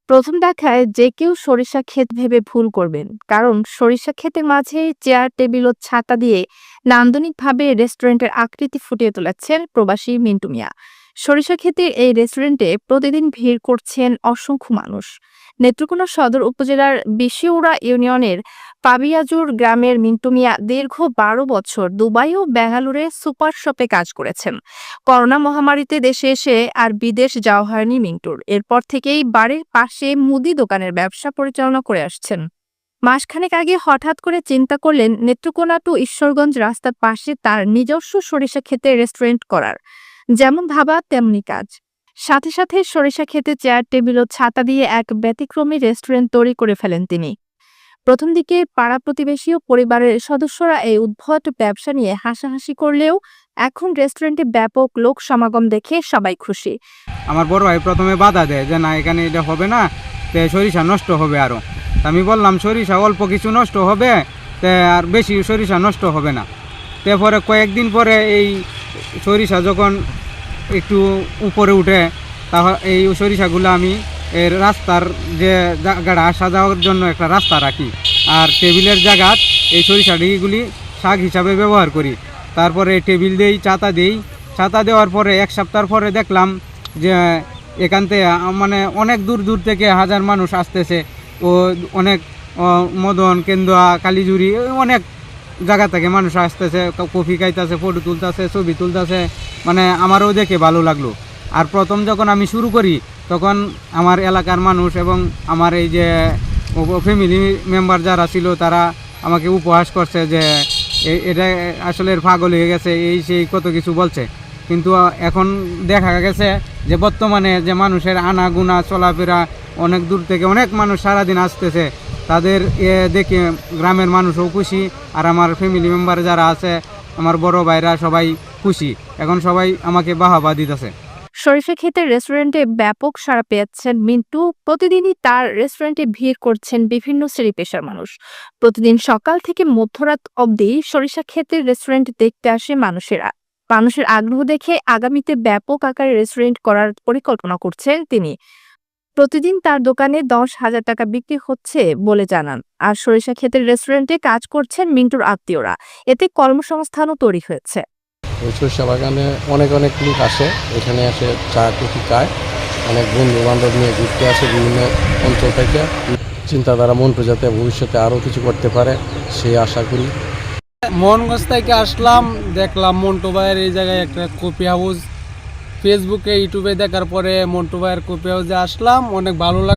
প্রথম দেখায় যে কেউ সরিষা ক্ষেত ভেবে ভুল করবেন, কারণ সরিষা ক্ষেতের মাঝে চেয়ার টেবিল ও ছাতা দিয়ে নান্দনিকভাবে রেস্টুরেন্টের আকৃতি ফুটিয়ে তুলেছেন প্রবাসী মিন্টু মিয়া। সরিষা ক্ষেতের এই রেস্টুরেন্টে প্রতিদিন ভিড় করছেন অসংখ্য মানুষ। নেত্রকোনা সদর উপজেলার বিশিউড়া ইউনিয়নের পাবিয়াজুর গ্রামের মিন্টু মিয়া দীর্ঘ ১২ বছর দুবাই ও বেঙ্গালুরে সুপার শপে কাজ করেছেন। করোনা মহামারীতে দেশে এসে আর বিদেশ যাওয়া হয়নি মিন্টুর। এরপর থেকেই বাড়ির পাশে মুদি দোকানের ব্যবসা পরিচালনা করে আসছেন। মাসখানেক আগে হঠাৎ করে চিন্তা করলেন নেত্রকোনা টু ঈশ্বরগঞ্জ রাস্তার পাশে তার নিজস্ব সরিষা ক্ষেতে রেস্টুরেন্ট করার। যেমন ভাবা তেমনি কাজ। সাথে সাথে সরিষা ক্ষেতে চেয়ার টেবিল ও ছাতা দিয়ে এক ব্যতিক্রমী রেস্টুরেন্ট তৈরি করে ফেলেন তিনি। প্রথম দিকে পাড়া প্রতিবেশী ও পরিবারের সদস্যরা এই উদ্ভট ব্যবসা নিয়ে হাসাহাসি করলেও এখন রেস্টুরেন্টে ব্যাপক লোক সমাগম দেখে সবাই খুশি। আমার বড় ভাই প্রথমে বাধা দেয় যে না, এখানে এটা হবে না, তে সরিষা নষ্ট হবে আরও। আমি বললাম সরিষা অল্প কিছু নষ্ট হবে, তে আর বেশি সরিষা নষ্ট হবে না। তারপরে কয়েকদিন পরে এই সরিষা যখন একটু উপরে উঠে, তাহলে এই সরিষাগুলো আমি এর রাস্তার যে জায়গাটা আসা যাওয়ার জন্য একটা রাস্তা রাখি, আর টেবিলের জায়গাত এই সরিষাগুলি শাক হিসাবে ব্যবহার করি। তারপরে টেবিল দেই, ছাতা দেওয়ার পরে এক সপ্তাহ পরে দেখলাম যে এখান থেকে মানে অনেক দূর দূর থেকে হাজার মানুষ আসতেছে। ও অনেক মদন, কেন্দুয়া, কালীজুরি অনেক জায়গা থেকে মানুষ আসতেছে, কফি খাইতেছে, ফটো তুলতেছে, ছবি তুলতেছে। মানে আমারও দেখে ভালো লাগলো। আর প্রথম যখন আমি শুরু করি তখন আমার এলাকার মানুষ এবং আমার এই যে ফ্যামিলি মেম্বার যারা ছিল তারা আমাকে উপহাস করছে যে এটা আসলে পাগল হয়ে গেছে, এই সেই কত কিছু বলছে। কিন্তু এখন দেখা গেছে যে বর্তমানে যে মানুষের আনাগুনা চলাফেরা, অনেক দূর থেকে অনেক মানুষ সারাদিন আসতেছে, তাদের দেখে গ্রামের মানুষও খুশি, আর আমার ফ্যামিলি মেম্বার যারা আছে, আমার বড় ভাইরা সবাই খুশি। এখন সবাই আমাকে বাহবা দিতেছে। সরিষা ক্ষেতের রেস্টুরেন্টে ব্যাপক সাড়া পেয়েছেন মিন্টু। প্রতিদিনই তার রেস্টুরেন্টে ভিড় করছেন বিভিন্ন শ্রেণী পেশার মানুষ। প্রতিদিন সকাল থেকে মধ্যরাত অবধি সরিষা ক্ষেতের রেস্টুরেন্ট দেখতে আসে মানুষেরা। মানুষের আগ্রহ দেখে আগামীতে ব্যাপক আকারে রেস্টুরেন্ট করার পরিকল্পনা করছেন তিনি। প্রতিদিন তার দোকানে ১০,০০০ টাকা বিক্রি হচ্ছে বলে জানান। আর সরিষা ক্ষেতের রেস্টুরেন্টে কাজ করছেন মিন্টুর আত্মীয়রা। এতে কর্মসংস্থানও তৈরি হয়েছে। ওই সরিষা বাগানে অনেক লোক আসে, এখানে এসে চা কফি খায়, অনেক বন্ধু বান্ধব নিয়ে ঘুরতে আসে বিভিন্ন অঞ্চল থেকে। চিন্তাধারা মন্টু যাতে ভবিষ্যতে আরও কিছু করতে পারে সেই আশা করি। মোহনগঞ্জ থেকে আসলাম, দেখলাম মন্টু ভাইয়ের এই জায়গায় একটা কফি হাউস। ফেসবুকে ইউটিউবে দেখার পরে মন্টু ভাইয়ের কফি হাউসে আসলাম, অনেক ভালো লাগলো।